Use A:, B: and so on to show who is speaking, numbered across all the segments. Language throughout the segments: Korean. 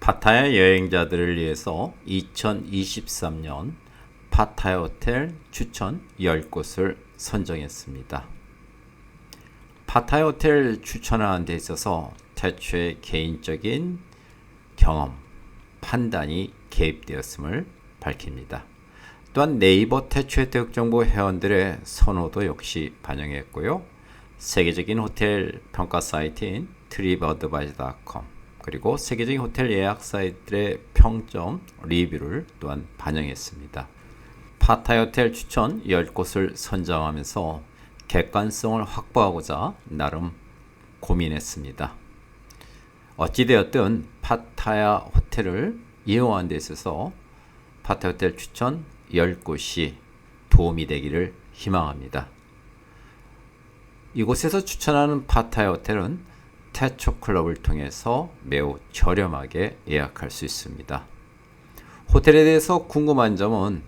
A: 파타야 여행자들을 위해서 2023년 파타야 호텔 추천 10곳을 선정했습니다. 파타야 호텔 추천하는 데 있어서 태초의 개인적인 경험, 판단이 개입되었음을 밝힙니다. 또한 네이버 태초의 태국정보 회원들의 선호도 역시 반영했고요. 세계적인 호텔 평가 사이트인 트립어드바이저.com 그리고 세계적인 호텔 예약 사이트의 평점 리뷰를 또한 반영했습니다. 파타야 호텔 추천 10곳을 선정하면서 객관성을 확보하고자 나름 고민했습니다. 어찌되었든 파타야 호텔을 이용하는 데 있어서 파타야 호텔 추천 10곳이 도움이 되기를 희망합니다. 이곳에서 추천하는 파타야 호텔은 태초 클럽을 통해서 매우 저렴하게 예약할 수 있습니다. 호텔에 대해서 궁금한 점은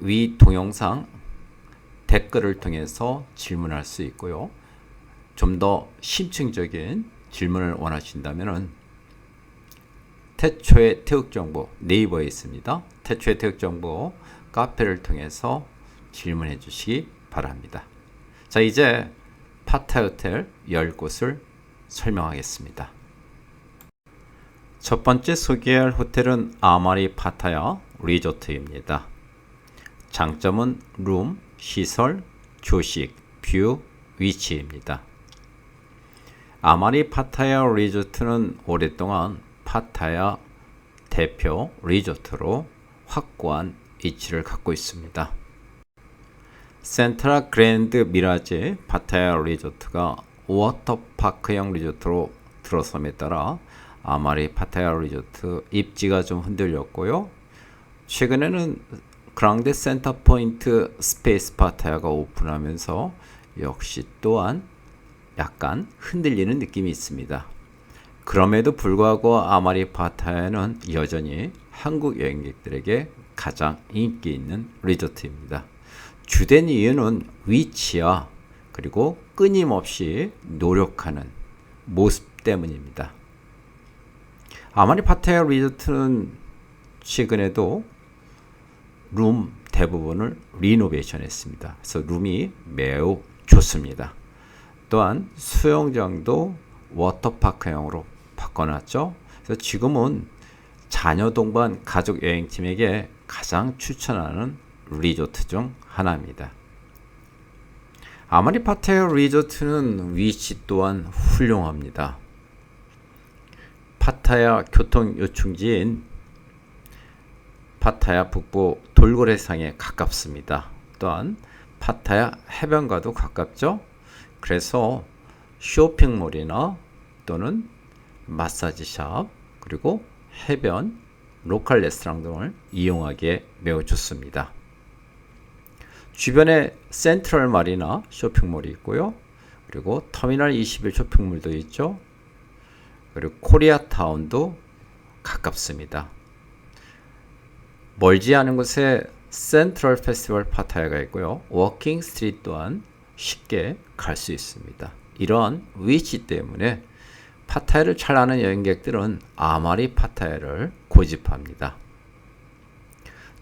A: 위 동영상 댓글을 통해서 질문할 수 있고요. 좀 더 심층적인 질문을 원하신다면 태초의 태국정보 네이버에 있습니다. 태초의 태국정보 카페를 통해서 질문해 주시기 바랍니다. 자, 이제 파타야 호텔 10곳을 설명하겠습니다. 첫 번째 소개할 호텔은 아마리 파타야 리조트입니다. 장점은 룸, 시설, 조식, 뷰, 위치입니다. 아마리 파타야 리조트는 오랫동안 파타야 대표 리조트로 확고한 위치를 갖고 있습니다. 센트럴 그랜드 미라지 파타야 리조트가 워터파크형 리조트로 들어섬에 따라 아마리 파타야 리조트 입지가 좀 흔들렸고요. 최근에는 그랑데 센터포인트 스페이스 파타야가 오픈하면서 역시 또한 약간 흔들리는 느낌이 있습니다. 그럼에도 불구하고 아마리 파타야는 여전히 한국 여행객들에게 가장 인기 있는 리조트입니다. 주된 이유는 위치와 그리고 끊임없이 노력하는 모습 때문입니다. 아마리 파타야 리조트는 최근에도 룸 대부분을 리노베이션 했습니다. 그래서 룸이 매우 좋습니다. 또한 수영장도 워터파크형으로 바꿔놨죠. 그래서 지금은 자녀 동반 가족 여행팀에게 가장 추천하는 리조트 중 하나입니다. 아마리 파타야 리조트는 위치 또한 훌륭합니다. 파타야 교통 요충지인 파타야 북부 돌고래상에 가깝습니다. 또한 파타야 해변과도 가깝죠. 그래서 쇼핑몰이나 또는 마사지샵 그리고 해변, 로컬 레스토랑 등을 이용하기에 매우 좋습니다. 주변에 센트럴 마리나 쇼핑몰이 있고요. 그리고 터미널 21 쇼핑몰도 있죠. 그리고 코리아타운도 가깝습니다. 멀지 않은 곳에 센트럴 페스티벌 파타야가 있고요. 워킹 스트리트 또한 쉽게 갈 수 있습니다. 이러한 위치 때문에 파타야를 잘 아는 여행객들은 아마리 파타야를 고집합니다.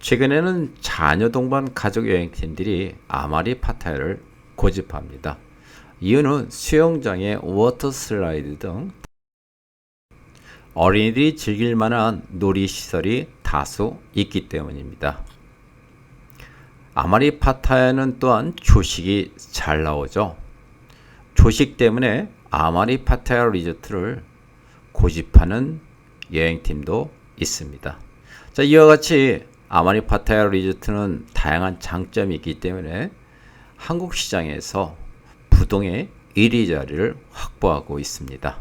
A: 최근에는 자녀 동반 가족 여행팀들이 아마리 파타야를 고집합니다. 이유는 수영장에 워터 슬라이드 등 어린이들이 즐길 만한 놀이시설이 다수 있기 때문입니다. 아마리 파타야는 또한 조식이 잘 나오죠. 조식 때문에 아마리 파타야 리조트를 고집하는 여행팀도 있습니다. 자, 이와 같이 아마리 파타야 리조트는 다양한 장점이 있기 때문에 한국 시장에서 부동의 1위 자리를 확보하고 있습니다.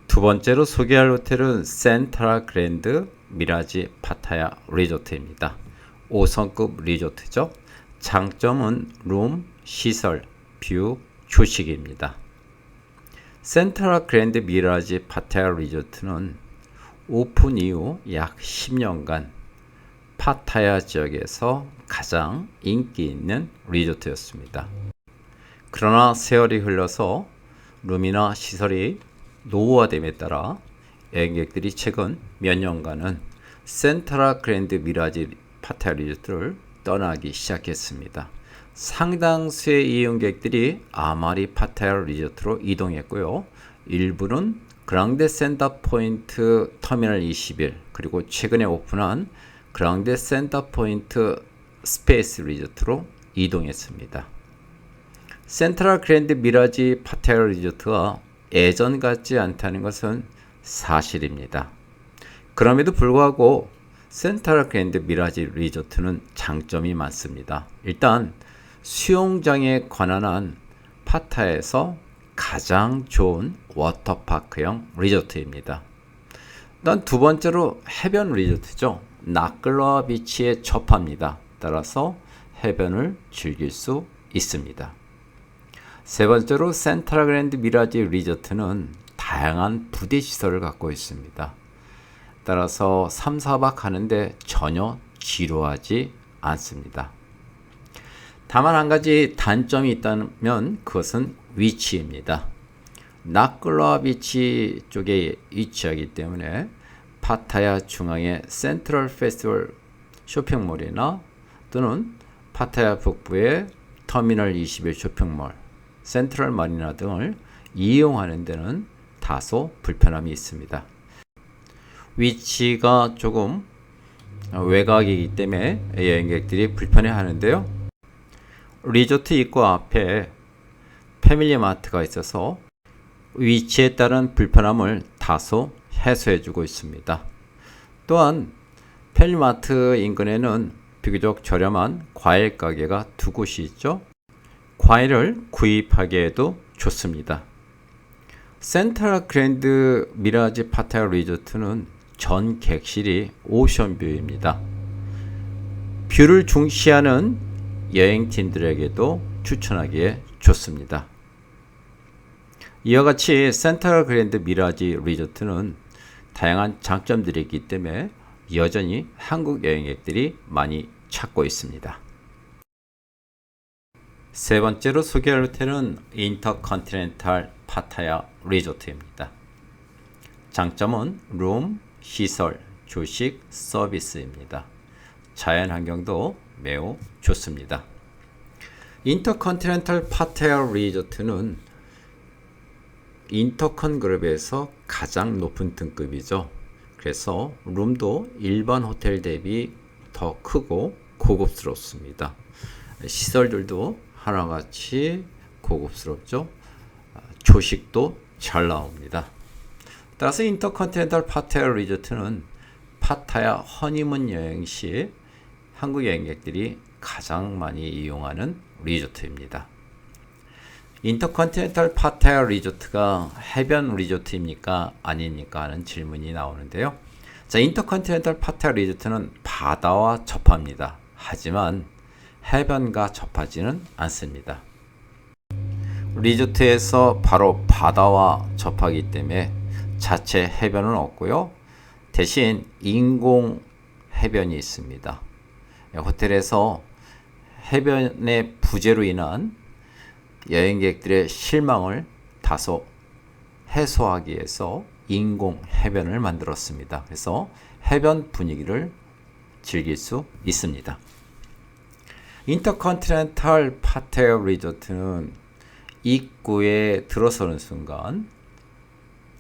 A: 두 번째로 소개할 호텔은 센트럴 그랜드 미라지 파타야 리조트입니다. 5성급 리조트죠. 장점은 룸, 시설, 뷰, 조식입니다. 센트럴 그랜드 미라지 파타야 리조트는 오픈 이후 약 10년간 파타야 지역에서 가장 인기 있는 리조트였습니다. 그러나 세월이 흘러서 룸이나 시설이 노후화됨에 따라 여행객들이 최근 몇 년간은 센트럴 그랜드 미라지 파타야 리조트를 떠나기 시작했습니다. 상당수의 이용객들이 아마리 파타야 리조트로 이동했고요. 일부는 그랑데 센터 포인트 터미널 21 그리고 최근에 오픈한 그랑데 센터 포인트 스페이스 리조트로 이동했습니다. 센트럴 그랜드 미라지 파타야 리조트가 예전 같지 않다는 것은 사실입니다. 그럼에도 불구하고 센트럴 그랜드 미라지 리조트는 장점이 많습니다. 일단 수영장에 관한한 파타야에서 가장 좋은 워터파크형 리조트입니다. 난 두 번째로 해변 리조트죠. 나클로아 비치에 접합니다. 따라서 해변을 즐길 수 있습니다. 세 번째로 센트럴 그랜드 미라지 리조트는 다양한 부대 시설을 갖고 있습니다. 따라서 3, 4박 하는데 전혀 지루하지 않습니다. 다만 한 가지 단점이 있다면 그것은 위치입니다. 나클로아 비치 쪽에 위치하기 때문에 파타야 중앙의 센트럴 페스티벌 쇼핑몰이나 또는 파타야 북부의 터미널 21 쇼핑몰, 센트럴 마리나 등을 이용하는 데는 다소 불편함이 있습니다. 위치가 조금 외곽이기 때문에 여행객들이 불편해하는데요. 리조트 입구 앞에 패밀리마트가 있어서 위치에 따른 불편함을 다소 해소해주고 있습니다. 또한 패밀리마트 인근에는 비교적 저렴한 과일 가게가 두 곳이 있죠. 과일을 구입하기에도 좋습니다. 센트럴 그랜드 미라지 파타야 리조트는 전 객실이 오션뷰입니다. 뷰를 중시하는 여행팀들에게도 추천하기에 좋습니다. 이와 같이 센트럴 그랜드 미라지 리조트는 다양한 장점들이 있기 때문에 여전히 한국 여행객들이 많이 찾고 있습니다. 세 번째로 소개할 호텔은 인터컨티넨탈 파타야 리조트입니다. 장점은 룸, 시설, 조식, 서비스입니다. 자연 환경도 매우 좋습니다. 인터컨티넨탈 파타야 리조트는 인터컨 그룹에서 가장 높은 등급이죠. 그래서 룸도 일반 호텔 대비 더 크고 고급스럽습니다. 시설들도 하나같이 고급스럽죠. 조식도 잘 나옵니다. 따라서 인터컨티넨탈 파타야 리조트는 파타야 허니문 여행 시 한국 여행객들이 가장 많이 이용하는 리조트입니다. 인터컨티넨탈 파타야 리조트가 해변 리조트입니까? 아닙니까? 하는 질문이 나오는데요. 자, 인터컨티넨탈 파타야 리조트는 바다와 접합니다. 하지만 해변과 접하지는 않습니다. 리조트에서 바로 바다와 접하기 때문에 자체 해변은 없고요. 대신 인공 해변이 있습니다. 호텔에서 해변의 부재로 인한 여행객들의 실망을 다소 해소하기 위해서 인공 해변을 만들었습니다. 그래서 해변 분위기를 즐길 수 있습니다. 인터컨티넨탈 파타야 리조트는 입구에 들어서는 순간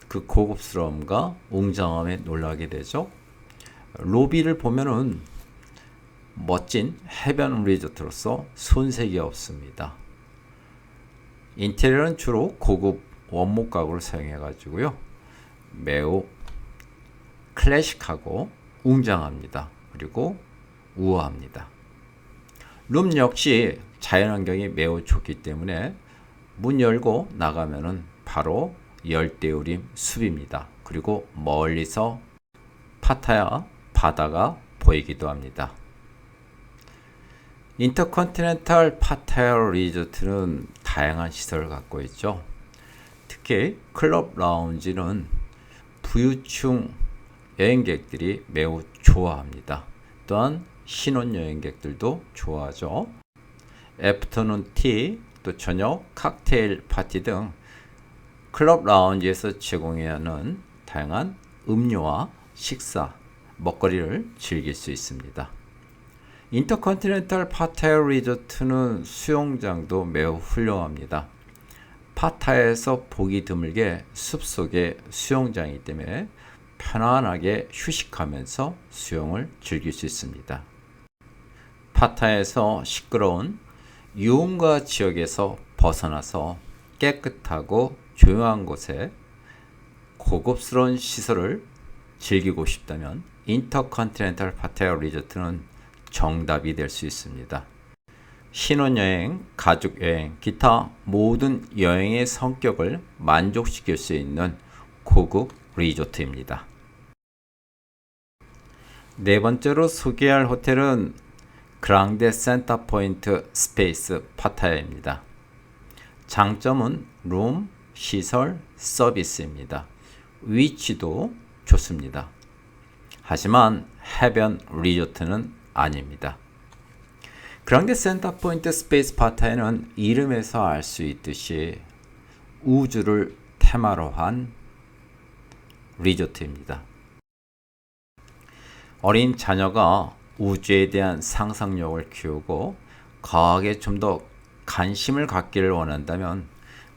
A: 그 고급스러움과 웅장함에 놀라게 되죠. 로비를 보면은 멋진 해변 리조트로서 손색이 없습니다. 인테리어는 주로 고급 원목 가구를 사용해 가지고요. 매우 클래식하고 웅장합니다. 그리고 우아합니다. 룸 역시 자연환경이 매우 좋기 때문에 문 열고 나가면은 바로 열대우림 숲입니다. 그리고 멀리서 파타야 바다가 보이기도 합니다. 인터컨티넨탈 파타야 리조트는 다양한 시설을 갖고 있죠. 특히 클럽 라운지는 부유층 여행객들이 매우 좋아합니다. 또한 신혼여행객들도 좋아하죠. 애프터눈 티, 또 저녁 칵테일 파티 등 클럽 라운지에서 제공하는 다양한 음료와 식사, 먹거리를 즐길 수 있습니다. 인터컨티넨탈 파타야 리조트는 수영장도 매우 훌륭합니다. 파타야에서 보기 드물게 숲속의 수영장이기 때문에 편안하게 휴식하면서 수영을 즐길 수 있습니다. 파타야에서 시끄러운 유흥가 지역에서 벗어나서 깨끗하고 조용한 곳에 고급스러운 시설을 즐기고 싶다면 인터컨티넨탈 파타야 리조트는 정답이 될 수 있습니다. 신혼여행, 가족여행, 기타 모든 여행의 성격을 만족시킬 수 있는 고급 리조트입니다. 네 번째로 소개할 호텔은 그랑데 센터포인트 스페이스 파타야입니다. 장점은 룸, 시설, 서비스입니다. 위치도 좋습니다. 하지만 해변 리조트는 아닙니다. 그랑데 센터포인트 스페이스 파타야는 이름에서 알 수 있듯이 우주를 테마로 한 리조트입니다. 어린 자녀가 우주에 대한 상상력을 키우고 과학에 좀 더 관심을 갖기를 원한다면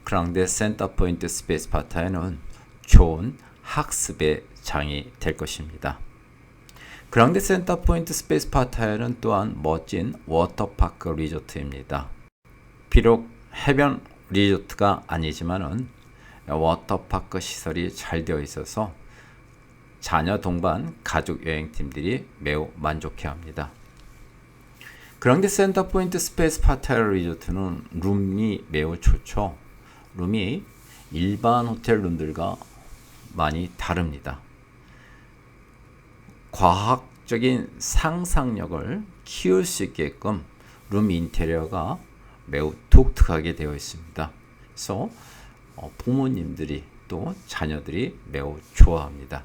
A: 그랑데 센터포인트 스페이스 파타야는 좋은 학습의 장이 될 것입니다. 그랑데 센터포인트 스페이스 파타야는 또한 멋진 워터파크 리조트입니다. 비록 해변 리조트가 아니지만은 워터파크 시설이 잘 되어 있어서 자녀 동반 가족 여행팀들이 매우 만족해합니다. 그랑데 센터포인트 스페이스 파타야 리조트는 룸이 매우 좋죠. 룸이 일반 호텔 룸들과 많이 다릅니다. 과학적인 상상력을 키울 수 있게끔 룸 인테리어가 매우 독특하게 되어 있습니다. 그래서 부모님들이 또 자녀들이 매우 좋아합니다.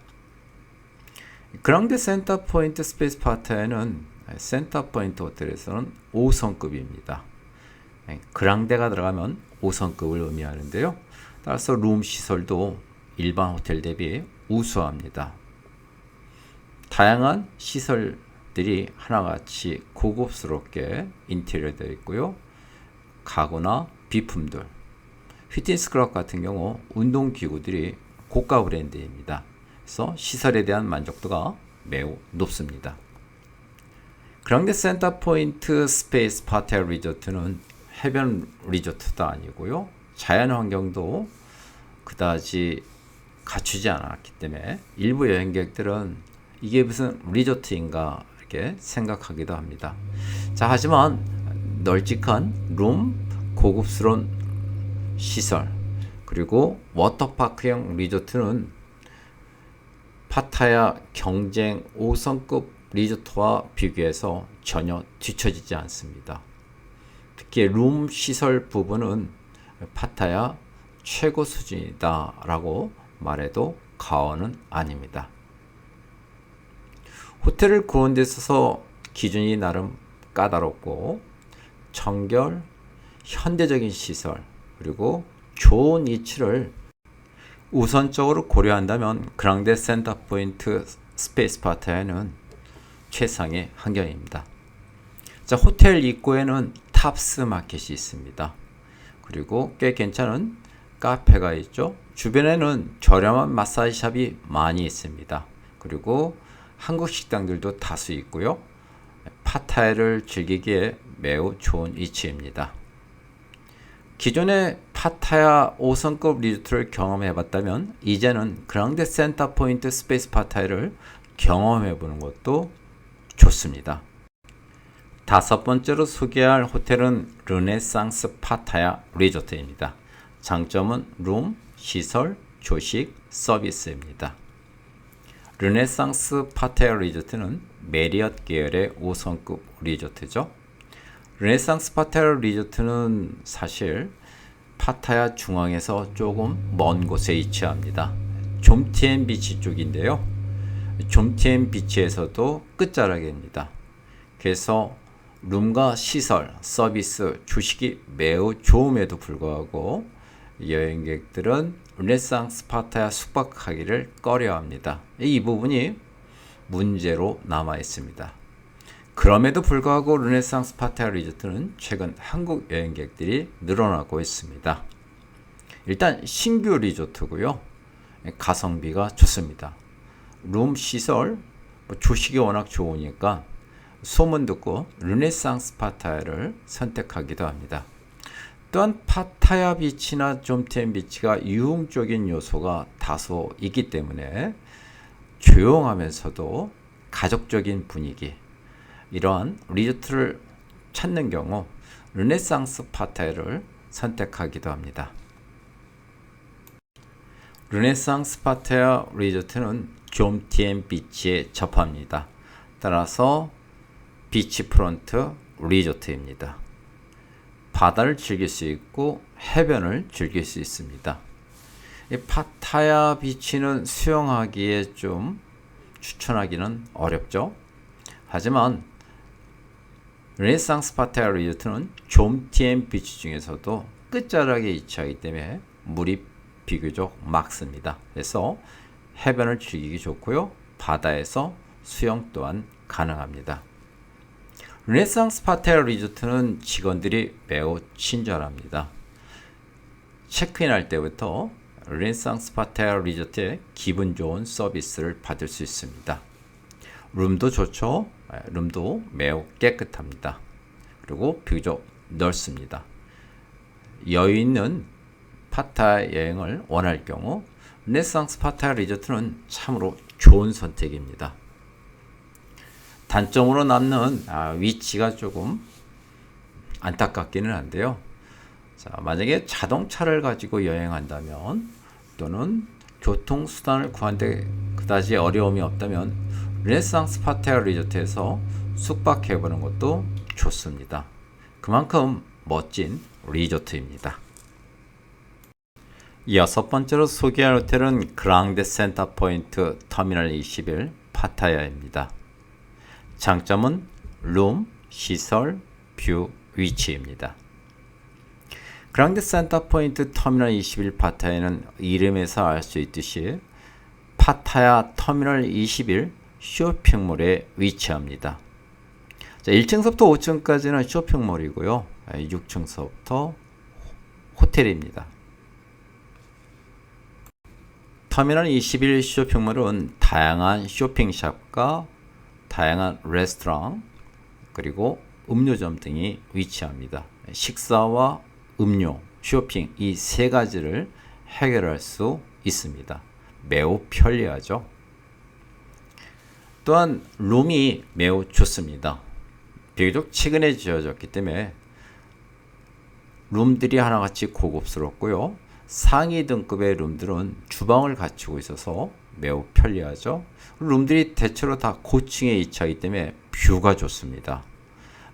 A: 그랑데 센터포인트 스페이스 파타야는 센터포인트 호텔에서는 5성급입니다. 그랑데가 들어가면 5성급을 의미하는데요. 따라서 룸 시설도 일반 호텔 대비 우수합니다. 다양한 시설들이 하나같이 고급스럽게 인테리어 되어 있고요. 가구나 비품들, 피트니스 클럽 같은 경우 운동기구들이 고가 브랜드입니다. 그래서 시설에 대한 만족도가 매우 높습니다. 그랑데 센터포인트 스페이스 파타야 리조트는 해변 리조트도 아니고요. 자연환경도 그다지 갖추지 않았기 때문에 일부 여행객들은 이게 무슨 리조트인가 이렇게 생각하기도 합니다. 자, 하지만 널찍한 룸, 고급스러운 시설, 그리고 워터파크형 리조트는 파타야 경쟁 5성급 리조트와 비교해서 전혀 뒤처지지 않습니다. 특히 룸 시설 부분은 파타야 최고 수준이다 라고 말해도 과언은 아닙니다. 호텔을 구하는 데 있어서 기준이 나름 까다롭고 청결, 현대적인 시설, 그리고 좋은 위치를 우선적으로 고려한다면 그랑데 센터포인트 스페이스 파타야는 최상의 환경입니다. 자, 호텔 입구에는 탑스 마켓이 있습니다. 그리고 꽤 괜찮은 카페가 있죠. 주변에는 저렴한 마사지샵이 많이 있습니다. 그리고 한국 식당들도 다수 있고요. 파타야를 즐기기에 매우 좋은 위치입니다. 기존의 파타야 5성급 리조트를 경험해봤다면 이제는 그랑데 센터포인트 스페이스 파타야를 경험해보는 것도 좋습니다. 다섯 번째로 소개할 호텔은 르네상스 파타야 리조트입니다. 장점은 룸, 시설, 조식, 서비스입니다. 르네상스 파타야 리조트는 메리엇 계열의 5성급 리조트죠. 르네상스 파타야 리조트는 사실 파타야 중앙에서 조금 먼 곳에 위치합니다. 좀티엔 비치 쪽인데요. 좀티엔 비치에서도 끝자락입니다. 그래서 룸과 시설, 서비스, 조식이 매우 좋음에도 불구하고 여행객들은 르네상스 파타야 숙박하기를 꺼려합니다. 이 부분이 문제로 남아 있습니다. 그럼에도 불구하고 르네상스 파타야 리조트는 최근 한국 여행객들이 늘어나고 있습니다. 일단 신규 리조트고요. 가성비가 좋습니다. 룸 시설, 조식이 워낙 좋으니까 소문 듣고 르네상스 파타야를 선택하기도 합니다. 또한 파타야 비치나 좀티엔 비치가 유흥적인 요소가 다소 있기 때문에 조용하면서도 가족적인 분위기, 이러한 리조트를 찾는 경우 르네상스 파타야를 선택하기도 합니다. 르네상스 파타야 리조트는 좀티엔 비치에 접합니다. 따라서 비치프론트 리조트입니다. 바다를 즐길 수 있고 해변을 즐길 수 있습니다. 이 파타야 비치는 수영하기에 좀 추천하기는 어렵죠. 하지만 르네상스 파타야 리조트는 좀티엔 비치 중에서도 끝자락에 위치하기 때문에 물이 비교적 맑습니다. 그래서 해변을 즐기기 좋고요. 바다에서 수영 또한 가능합니다. 르네상스 파타야 리조트는 직원들이 매우 친절합니다. 체크인할 때부터 르네상스 파타야 리조트의 기분 좋은 서비스를 받을 수 있습니다. 룸도 좋죠. 룸도 매우 깨끗합니다. 그리고 비교적 넓습니다. 여유 있는 파타야 여행을 원할 경우 르네상스 파타야 리조트는 참으로 좋은 선택입니다. 단점으로 남는 위치가 조금 안타깝기는 한데요. 자, 만약에 자동차를 가지고 여행한다면 또는 교통수단을 구하는데 그다지 어려움이 없다면 르네상스 파타야 리조트에서 숙박해보는 것도 좋습니다. 그만큼 멋진 리조트입니다. 여섯 번째로 소개할 호텔은 그랑데 센터포인트 터미널 21 파타야입니다. 장점은 룸, 시설, 뷰, 위치입니다. 그랑데 센터포인트 터미널 21 파타야는 이름에서 알 수 있듯이 파타야 터미널 21 쇼핑몰에 위치합니다. 자, 1층서부터 5층까지는 쇼핑몰이고요. 6층서부터 호텔입니다. 터미널 21 쇼핑몰은 다양한 쇼핑샵과 다양한 레스토랑 그리고 음료점 등이 위치합니다. 식사와 음료, 쇼핑 이 세 가지를 해결할 수 있습니다. 매우 편리하죠. 또한 룸이 매우 좋습니다. 비교적 최근에 지어졌기 때문에 룸들이 하나같이 고급스럽고요. 상위 등급의 룸들은 주방을 갖추고 있어서 매우 편리하죠. 룸들이 대체로 다 고층에 위치하기 때문에 뷰가 좋습니다.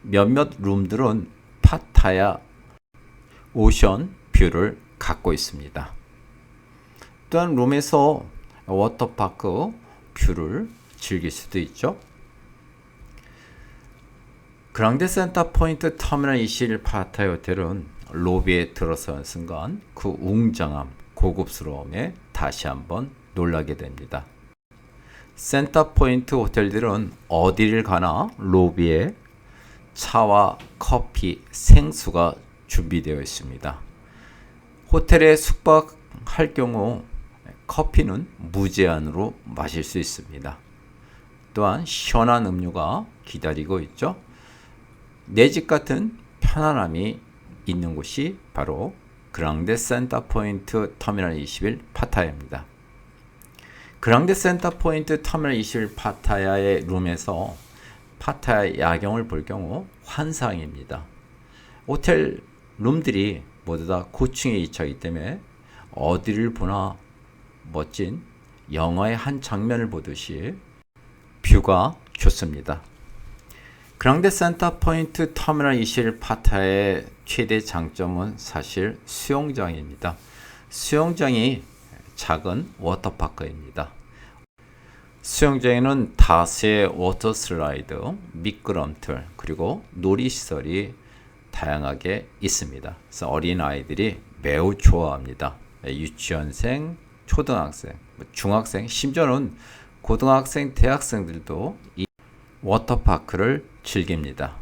A: 몇몇 룸들은 파타야 오션 뷰를 갖고 있습니다. 또한 룸에서 워터파크 뷰를 즐길 수도 있죠. 그랑데 센터포인트 터미널 21 파타야 호텔은 로비에 들어서는 순간 그 웅장함, 고급스러움에 다시 한번 놀라게 됩니다. 센터포인트 호텔들은 어디를 가나 로비에 차와 커피, 생수가 준비되어 있습니다. 호텔에 숙박할 경우 커피는 무제한으로 마실 수 있습니다. 또한 시원한 음료가 기다리고 있죠. 내 집 같은 편안함이 있는 곳이 바로 그랑데 센터포인트 터미널 21 파타야입니다. 그랑데 센터포인트 터미널 21 파타야의 룸에서 파타야 야경을 볼 경우 환상입니다. 호텔 룸들이 모두 다 고층에 위치하기 때문에 어디를 보나 멋진 영화의 한 장면을 보듯이 뷰가 좋습니다. 그랑데 센터포인트 터미널 21 파타야의 최대 장점은 사실 수영장입니다. 수영장이 작은 워터파크입니다. 수영장에는 다수의 워터 슬라이드, 미끄럼틀, 그리고 놀이시설이 다양하게 있습니다. 그래서 어린 아이들이 매우 좋아합니다. 유치원생, 초등학생, 중학생, 심지어는 고등학생, 대학생들도 이 워터파크를 즐깁니다.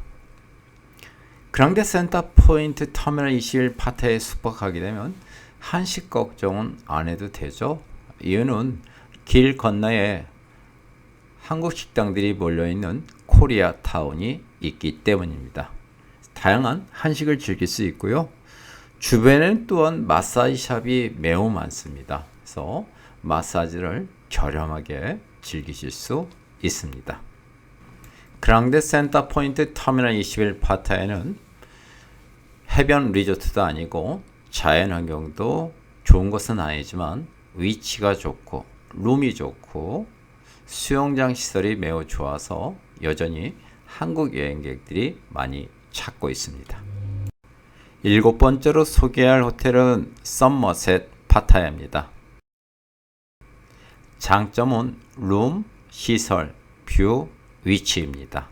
A: 그랑데 센터 포인트 터미널 21 파타야에 숙박하게 되면 한식 걱정은 안 해도 되죠. 이유는 길 건너에 한국 식당들이 몰려있는 코리아타운이 있기 때문입니다. 다양한 한식을 즐길 수 있고요. 주변에는 또한 마사지샵이 매우 많습니다. 그래서 마사지를 저렴하게 즐기실 수 있습니다. 그랑데 센터 포인트 터미널 21 파타야는 해변 리조트도 아니고 자연환경도 좋은 것은 아니지만 위치가 좋고 룸이 좋고 수영장 시설이 매우 좋아서 여전히 한국 여행객들이 많이 찾고 있습니다. 7번째로 소개할 호텔은 썸머셋 파타야입니다. 장점은 룸, 시설, 뷰, 위치입니다.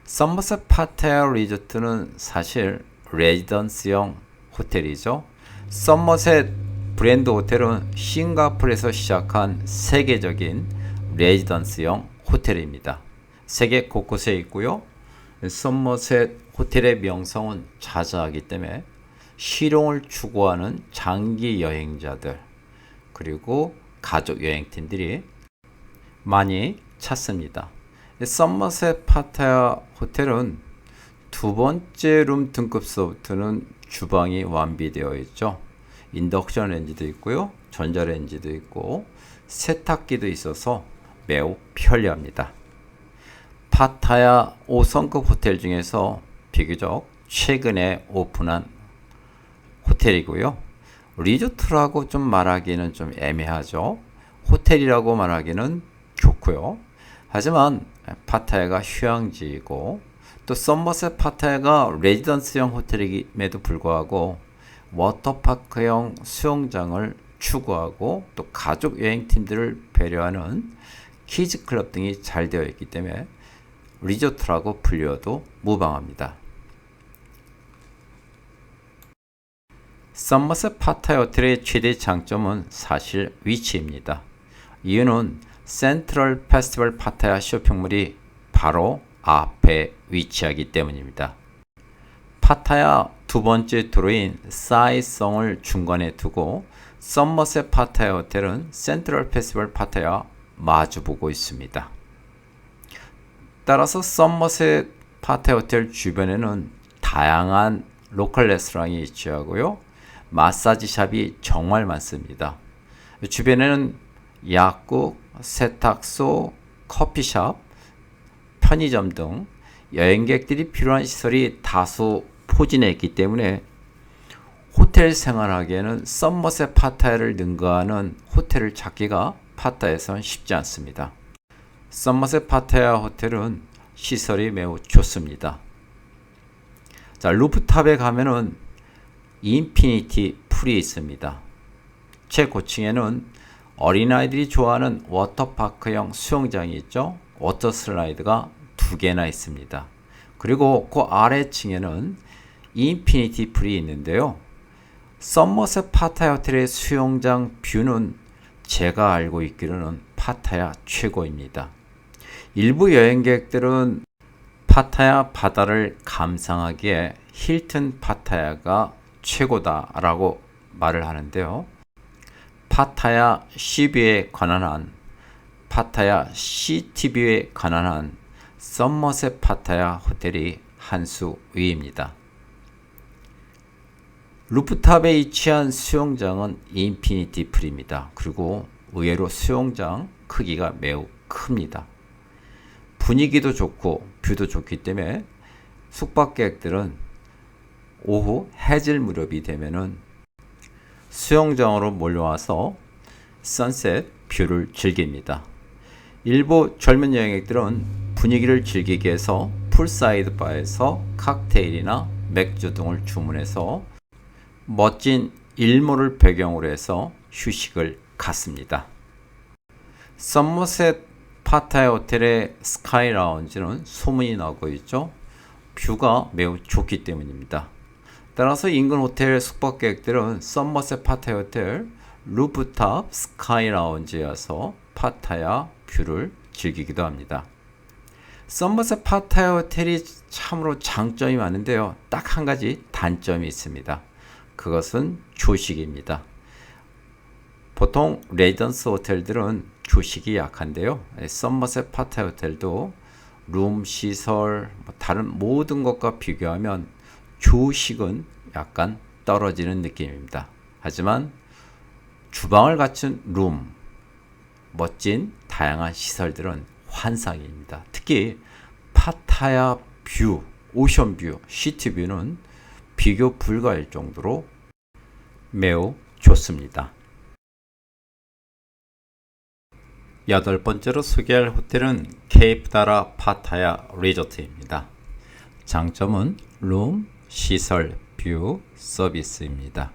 A: 썸머셋 파타야 리조트는 사실 레지던스형 호텔이죠. 썸머셋 브랜드 호텔은 싱가포르에서 시작한 세계적인 레지던스형 호텔입니다. 세계 곳곳에 있고요. 썸머셋 호텔의 명성은 자자하기 때문에 실용을 추구하는 장기 여행자들 그리고 가족 여행팀들이 많이 찾습니다. 썸머셋 파타야 호텔은 두 번째 룸 등급서부터는 주방이 완비되어 있죠. 인덕션 렌지도 있고요. 전자레인지도 있고 세탁기도 있어서 매우 편리합니다. 파타야 5성급 호텔 중에서 비교적 최근에 오픈한 호텔이고요. 리조트라고 좀 말하기는 좀 애매하죠. 호텔이라고 말하기는 좋고요. 하지만 파타야가 휴양지이고 또 썸머셋 파타야가 레지던스형 호텔임에도 불구하고 워터파크형 수영장을 추구하고 또 가족 여행팀들을 배려하는 키즈클럽 등이 잘 되어 있기 때문에 리조트라고 불려도 무방합니다. 썸머셋 파타야 호텔의 최대 장점은 사실 위치입니다. 이유는 센트럴 페스티벌 파타야 쇼핑몰이 바로 앞에 위치하기 때문입니다. 파타야 두 번째 도로인 사이성을 중간에 두고 썸머셋 파타야 호텔은 센트럴 페스티벌 파타야 마주보고 있습니다. 따라서 썸머셋 파타야 호텔 주변에는 다양한 로컬 레스토랑이 위치하고요. 마사지샵이 정말 많습니다. 주변에는 약국, 세탁소, 커피숍, 편의점 등 여행객들이 필요한 시설이 다수 포진해 있기 때문에 호텔 생활하기에는 썸머셋 파타야를 능가하는 호텔을 찾기가 파타야에선 쉽지 않습니다. 썸머셋 파타야 호텔은 시설이 매우 좋습니다. 자, 루프탑에 가면은 인피니티 풀이 있습니다. 최고층에는 어린아이들이 좋아하는 워터파크형 수영장이 있죠. 워터 슬라이드가 2개나 있습니다. 그리고 그 아래층에는 인피니티 풀이 있는데요. 썸머셋 파타야 호텔의 수영장 뷰는 제가 알고 있기로는 파타야 최고입니다. 일부 여행객들은 파타야 바다를 감상하기에 힐튼 파타야가 최고다라고 말을 하는데요. 파타야 시뷰에 관한 한 파타야 시티뷰에 관한 한 썸머셋 파타야 호텔이 한 수 위입니다. 루프탑에 위치한 수영장은 인피니티 풀입니다. 그리고 의외로 수영장 크기가 매우 큽니다. 분위기도 좋고 뷰도 좋기 때문에 숙박객들은 오후 해질 무렵이 되면은 수영장으로 몰려와서 선셋 뷰를 즐깁니다. 일부 젊은 여행객들은 분위기를 즐기기 위해서 풀사이드 바에서 칵테일이나 맥주 등을 주문해서 멋진 일몰을 배경으로 해서 휴식을 갖습니다. 썸머셋 파타야 호텔의 스카이 라운지는 소문이 나고 있죠. 뷰가 매우 좋기 때문입니다. 따라서 인근 호텔 숙박 계획들은 썸머셋 파타야 호텔 루프탑 스카이 라운지에서 파타야 뷰를 즐기기도 합니다. 썸머셋 파타야 호텔이 참으로 장점이 많은데요. 딱 한 가지 단점이 있습니다. 그것은 조식입니다. 보통 레지던스 호텔들은 조식이 약한데요. 썸머셋 파타야 호텔도 룸, 시설, 다른 모든 것과 비교하면 조식은 약간 떨어지는 느낌입니다. 하지만 주방을 갖춘 룸, 멋진 다양한 시설들은 환상입니다. 특히 파타야 뷰, 오션 뷰, 시티 뷰는 비교 불가일 정도로 매우 좋습니다. 여덟 번째로 소개할 호텔은 케이프다라 파타야 리조트입니다. 장점은 룸, 시설, 뷰, 서비스입니다.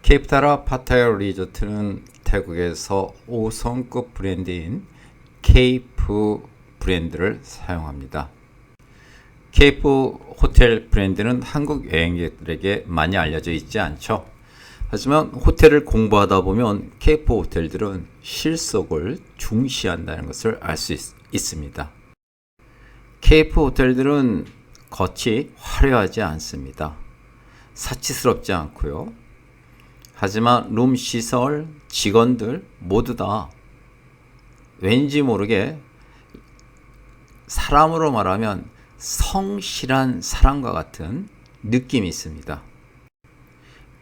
A: 케이프다라 파타야 리조트는 태국에서 5성급 브랜드인 케이프 브랜드를 사용합니다. 케이프 호텔 브랜드는 한국 여행객들에게 많이 알려져 있지 않죠. 하지만 호텔을 공부하다 보면 케이프 호텔들은 실속을 중시한다는 것을 알 수 있습니다. 케이프 호텔들은 겉이 화려하지 않습니다. 사치스럽지 않고요. 하지만 룸 시설, 직원들 모두 다 왠지 모르게 사람으로 말하면 성실한 사람과 같은 느낌이 있습니다.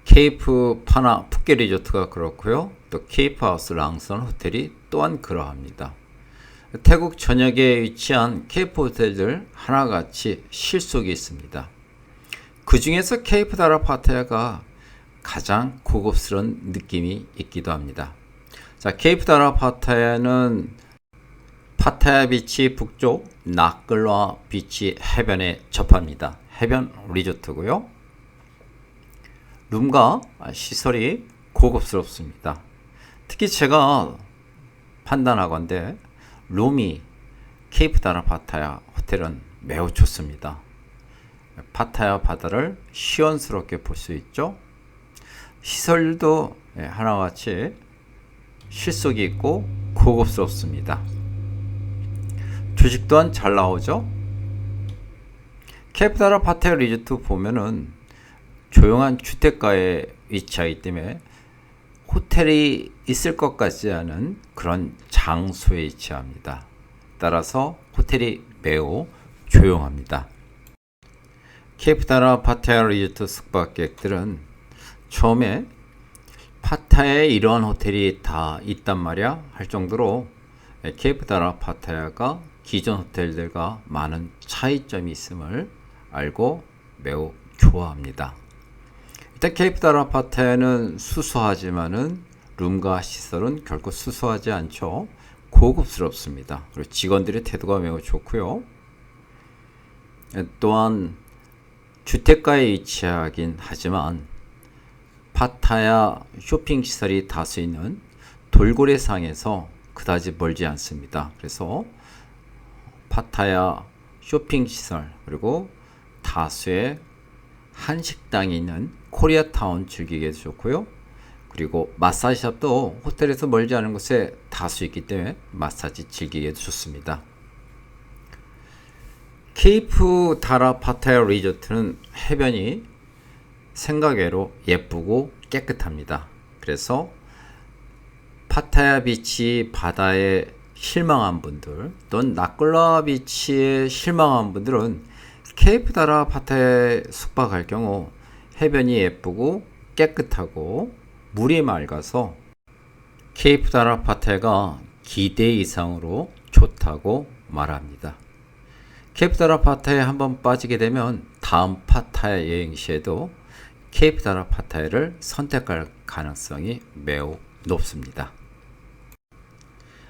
A: 케이프 파나 푸켓 리조트가 그렇고요. 또 케이프 하우스 랑선 호텔이 또한 그러합니다. 태국 전역에 위치한 케이프 호텔들 하나같이 실속이 있습니다. 그 중에서 케이프다라 파타야가 가장 고급스러운 느낌이 있기도 합니다. 자, 케이프다라 파타야는 파타야 비치 북쪽 나클라 비치 해변에 접합니다. 해변 리조트고요. 룸과 시설이 고급스럽습니다. 특히 제가 판단하건대 룸이 케이프다라 파타야 호텔은 매우 좋습니다. 파타야 바다를 시원스럽게 볼 수 있죠. 시설도 하나같이 실속이 있고 고급스럽습니다. 조식 또한 잘 나오죠. 케이프다라 파타야 리조트 보면은 조용한 주택가에 위치하기 때문에 호텔이 있을 것 같지 않은 그런 장소에 위치합니다. 따라서 호텔이 매우 조용합니다. 케이프다라 파타야 리조트 숙박객들은 처음에 파타야에 이러한 호텔이 다 있단 말이야 할 정도로 케이프다라 파타야가 기존 호텔들과 많은 차이점이 있음을 알고 매우 좋아합니다. 일단 케이프다라 파타야는 수수하지만은 룸과 시설은 결코 수수하지 않죠. 고급스럽습니다. 그리고 직원들의 태도가 매우 좋고요. 또한 주택가에 위치하긴 하지만 파타야 쇼핑 시설이 다수 있는 돌고래상에서 그다지 멀지 않습니다. 그래서 파타야 쇼핑 시설 그리고 다수의 한식당이 있는 코리아타운 즐기기에도 좋고요. 그리고 마사지샵도 호텔에서 멀지 않은 곳에 다수 있기 때문에 마사지 즐기기에도 좋습니다. 케이프다라 파타야 리조트는 해변이 생각외로 예쁘고 깨끗합니다. 그래서 파타야 비치 바다에 실망한 분들 또는 나클라 비치에 실망한 분들은 케이프다라 파타야에 숙박할 경우 해변이 예쁘고 깨끗하고 물이 맑아서 케이프다라 파타야가 기대 이상으로 좋다고 말합니다. 케이프다라 파타야에 한번 빠지게 되면 다음 파타야 여행 시에도 케이프다라 파타야를 선택할 가능성이 매우 높습니다.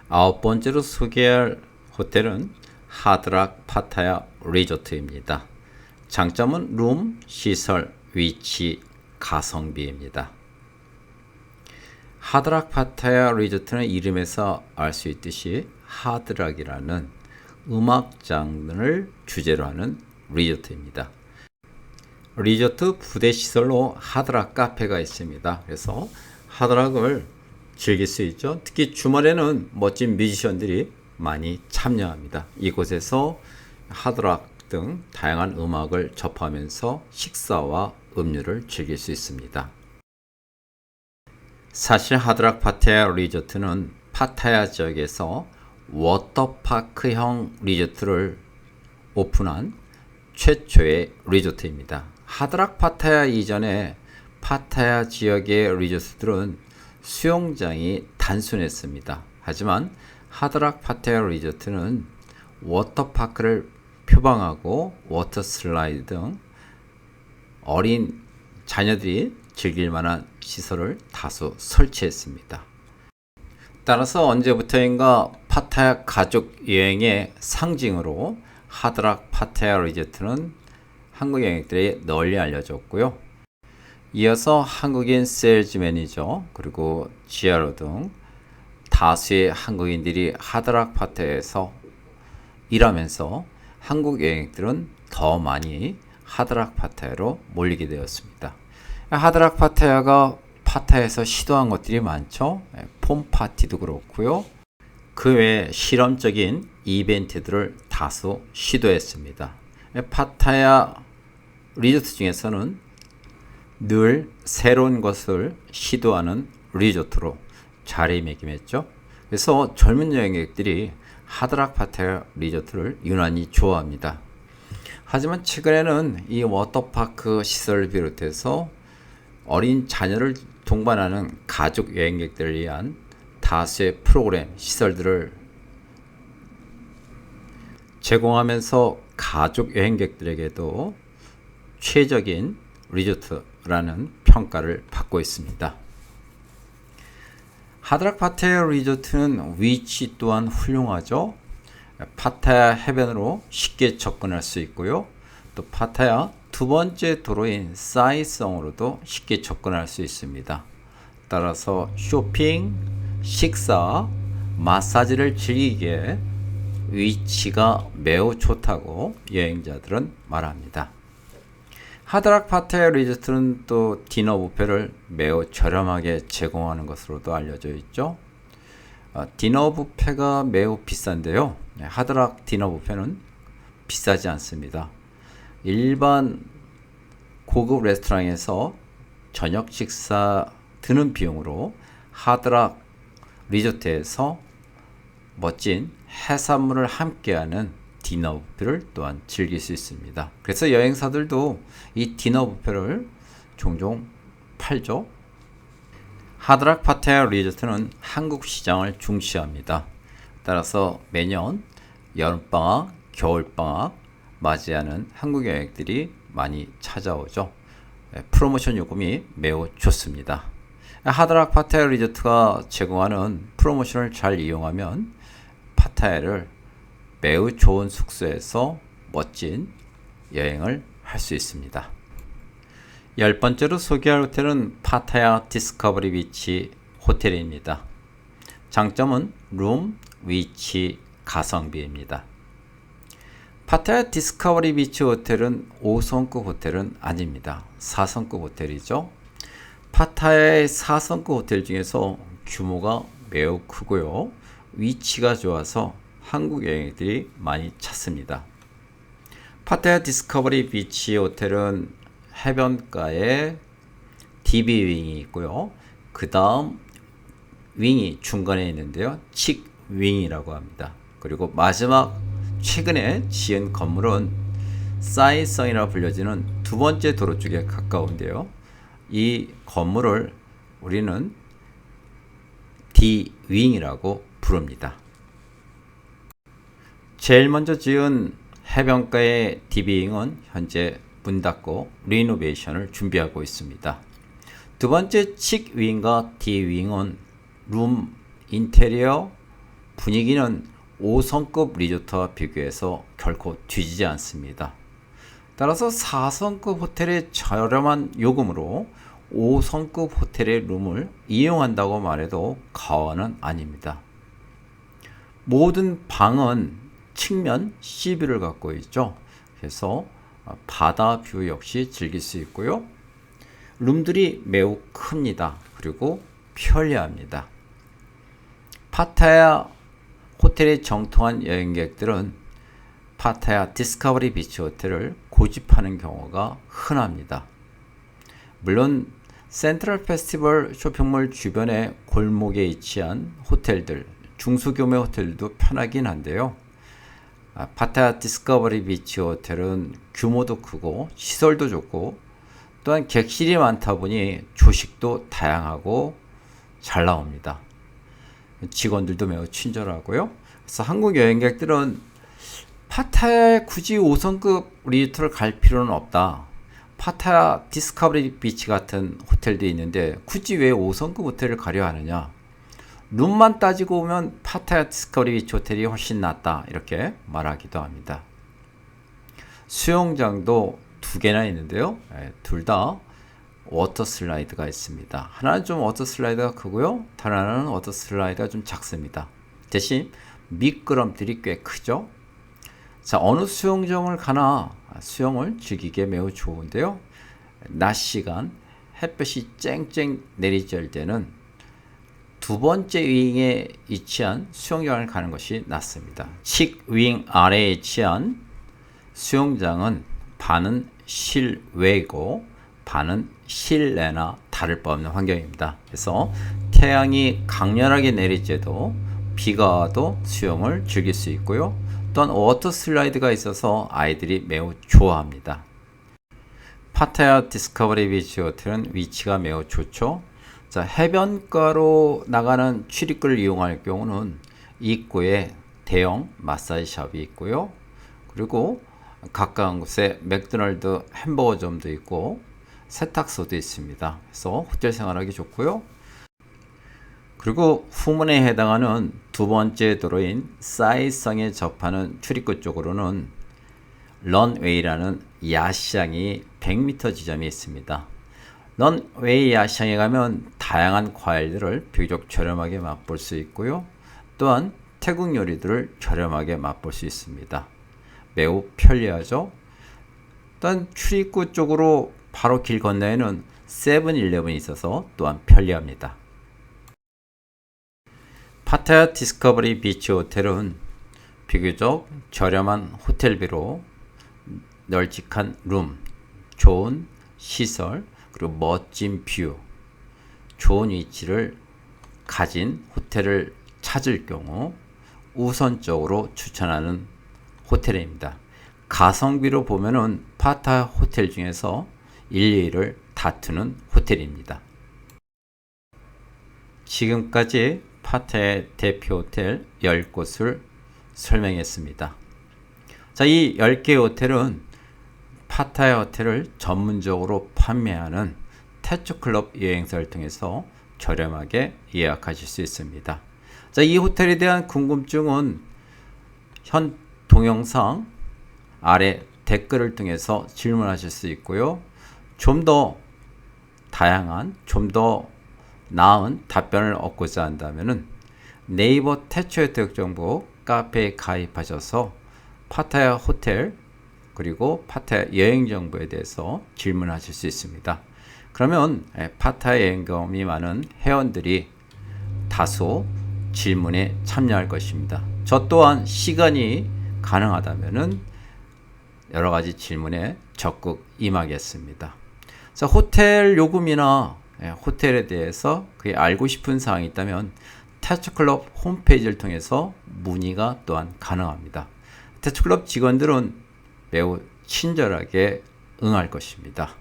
A: 아홉 번째로 소개할 호텔은 하드락 파타야 리조트입니다. 장점은 룸, 시설, 위치, 가성비입니다. 하드락 파타야 리조트는 이름에서 알 수 있듯이 하드락이라는 음악 장르를 주제로 하는 리조트입니다. 리조트 부대 시설로 하드락 카페가 있습니다. 그래서 하드락을 즐길 수 있죠. 특히 주말에는 멋진 뮤지션들이 많이 참여합니다. 이곳에서 하드락 등 다양한 음악을 접하면서 식사와 음료를 즐길 수 있습니다. 사실 하드락 파타야 리조트는 파타야 지역에서 워터파크형 리조트를 오픈한 최초의 리조트입니다. 하드락 파타야 이전에 파타야 지역의 리조트들은 수영장이 단순했습니다. 하지만 하드락 파타야 리조트는 워터파크를 표방하고 워터슬라이드 등 어린 자녀들이 즐길 만한 시설을 다수 설치했습니다. 따라서 언제부터인가 파타야 가족 여행의 상징으로 하드락 파타야 리조트는 한국 여행객들이 널리 알려졌고요. 이어서 한국인 세일즈 매니저 그리고 GRO 등 다수의 한국인들이 하드락 파타야에서 일하면서 한국 여행객들은 더 많이 하드락 파타야로 몰리게 되었습니다. 하드락 파타야가 파타야에서 시도한 것들이 많죠. 폼 파티도 그렇고요. 그 외에 실험적인 이벤트들을 다수 시도했습니다. 파타야 리조트 중에서는 늘 새로운 것을 시도하는 리조트로 자리매김했죠. 그래서 젊은 여행객들이 하드락 파타야 리조트를 유난히 좋아합니다. 하지만 최근에는 이 워터파크 시설을 비롯해서 어린 자녀를 동반하는 가족 여행객들을 위한 다수의 프로그램, 시설들을 제공하면서 가족 여행객들에게도 최적인 리조트라는 평가를 받고 있습니다. 하드락 파타야 리조트는 위치 또한 훌륭하죠. 파타야 해변으로 쉽게 접근할 수 있고요. 또 파타야 두 번째 도로인 사이성으로도 쉽게 접근할 수 있습니다. 따라서 쇼핑, 식사, 마사지를 즐기기에 위치가 매우 좋다고 여행자들은 말합니다. 하드락 파타야 리조트는 또 디너 뷔페를 매우 저렴하게 제공하는 것으로도 알려져 있죠. 디너 뷔페가 매우 비싼데요. 하드락 디너 뷔페는 비싸지 않습니다. 일반 고급 레스토랑에서 저녁 식사 드는 비용으로 하드락 리조트에서 멋진 해산물을 함께하는 디너 뷔페를 또한 즐길 수 있습니다. 그래서 여행사들도 이 디너 뷔페를 종종 팔죠. 하드락 파타야 리조트는 한국 시장을 중시합니다. 따라서 매년 여름방학, 겨울방학 맞이하는 한국 여행객들이 많이 찾아오죠. 프로모션 요금이 매우 좋습니다. 하드락 파타야 리조트가 제공하는 프로모션을 잘 이용하면 파타야를 매우 좋은 숙소에서 멋진 여행을 할 수 있습니다. 10번째로 소개할 호텔은 파타야 디스커버리 비치 호텔입니다. 장점은 룸, 위치, 가성비입니다. 파타야 디스커버리 비치 호텔은 5성급 호텔은 아닙니다. 4성급 호텔이죠. 파타야의 4성급 호텔 중에서 규모가 매우 크고요. 위치가 좋아서 한국 여행객들이 많이 찾습니다. 파타야 디스커버리 비치 호텔은 해변가에 DB 윙이 있고요. 그 다음 윙이 중간에 있는데요. 칙 윙이라고 합니다. 그리고 마지막 최근에 지은 건물은 사이성이라 불려지는 두 번째 도로 쪽에 가까운데요. 이 건물을 우리는 D 윙이라고 부릅니다. 제일 먼저 지은 해변가의 DB윙은 현재 문 닫고 리노베이션을 준비하고 있습니다. 두 번째 칙윙과 D윙은 룸 인테리어 분위기는 5성급 리조트와 비교해서 결코 뒤지지 않습니다. 따라서 4성급 호텔의 저렴한 요금으로 5성급 호텔의 룸을 이용한다고 말해도 과언은 아닙니다. 모든 방은 측면 C뷰를 갖고 있죠. 그래서 바다 뷰 역시 즐길 수 있고요. 룸들이 매우 큽니다. 그리고 편리합니다. 파타야 호텔에 정통한 여행객들은 파타야 디스커버리 비치 호텔을 고집하는 경우가 흔합니다. 물론 센트럴 페스티벌 쇼핑몰 주변의 골목에 위치한 호텔들, 중소규모 호텔도 편하긴 한데요. 파타야 디스커버리 비치 호텔은 규모도 크고 시설도 좋고 또한 객실이 많다 보니 조식도 다양하고 잘 나옵니다. 직원들도 매우 친절하고요. 그래서 한국 여행객들은 파타야에 굳이 5성급 리조트를 갈 필요는 없다. 파타야 디스커버리 비치 같은 호텔도 있는데 굳이 왜 5성급 호텔을 가려 하느냐. 룸만 따지고 보면 파타야 디스커버리 비치 호텔이 훨씬 낫다. 이렇게 말하기도 합니다. 수영장도 2개나 있는데요. 둘 다 워터 슬라이드가 있습니다. 하나는 좀 워터 슬라이드가 크고요. 다른 하나는 워터 슬라이드가 좀 작습니다. 대신 미끄럼틀이 꽤 크죠. 자, 어느 수영장을 가나 수영을 즐기기에 매우 좋은데요. 낮 시간 햇볕이 쨍쨍 내리쬐을 때는 두 번째 윙에 위치한 수영장을 가는 것이 낫습니다. 칙 윙 아래에 위치한 수영장은 반은 실외고 반은 실내나 다를 바 없는 환경입니다. 그래서 태양이 강렬하게 내리쬐도 비가 와도 수영을 즐길 수 있고요. 또한 워터 슬라이드가 있어서 아이들이 매우 좋아합니다. 파타야 디스커버리 비치 호텔은 위치가 매우 좋죠. 자, 해변가로 나가는 출입구를 이용할 경우는 입구에 대형 마사지 샵이 있고요. 그리고 가까운 곳에 맥도날드 햄버거점도 있고 세탁소도 있습니다. 그래서 호텔 생활하기 좋고요. 그리고 후문에 해당하는 두 번째 도로인 사이성에 접하는 출입구 쪽으로는 런웨이라는 야시장이 100m 지점이 있습니다. 런웨이 야시장에 가면 다양한 과일들을 비교적 저렴하게 맛볼 수 있고요. 또한 태국 요리들을 저렴하게 맛볼 수 있습니다. 매우 편리하죠. 또한 출입구 쪽으로 바로 길 건너에는 세븐일레븐이 있어서 또한 편리합니다. 파타야 디스커버리 비치 호텔은 비교적 저렴한 호텔비로 널찍한 룸, 좋은 시설, 그리고 멋진 뷰, 좋은 위치를 가진 호텔을 찾을 경우 우선적으로 추천하는 호텔입니다. 가성비로 보면은 파타야 호텔 중에서 1, 2위를 다투는 호텔입니다. 지금까지 파타야의 대표 호텔 10곳을 설명했습니다. 자, 이 10개의 호텔은 파타야 호텔을 전문적으로 판매하는 태초클럽 여행사를 통해서 저렴하게 예약하실 수 있습니다. 자, 이 호텔에 대한 궁금증은 현 동영상 아래 댓글을 통해서 질문하실 수 있고요. 좀 더 다양한, 좀 더 나은 답변을 얻고자 한다면 네이버 태초의 정보 카페에 가입하셔서 파타야 호텔 그리고 파타야 여행 정보에 대해서 질문하실 수 있습니다. 그러면 파타야 여행 경험이 많은 회원들이 다소 질문에 참여할 것입니다. 저 또한 시간이 가능하다면 여러 가지 질문에 적극 임하겠습니다. 자, 호텔 요금이나 호텔에 대해서 그게 알고 싶은 사항이 있다면 태초클럽 홈페이지를 통해서 문의가 또한 가능합니다. 태초클럽 직원들은 매우 친절하게 응할 것입니다.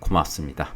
A: 고맙습니다.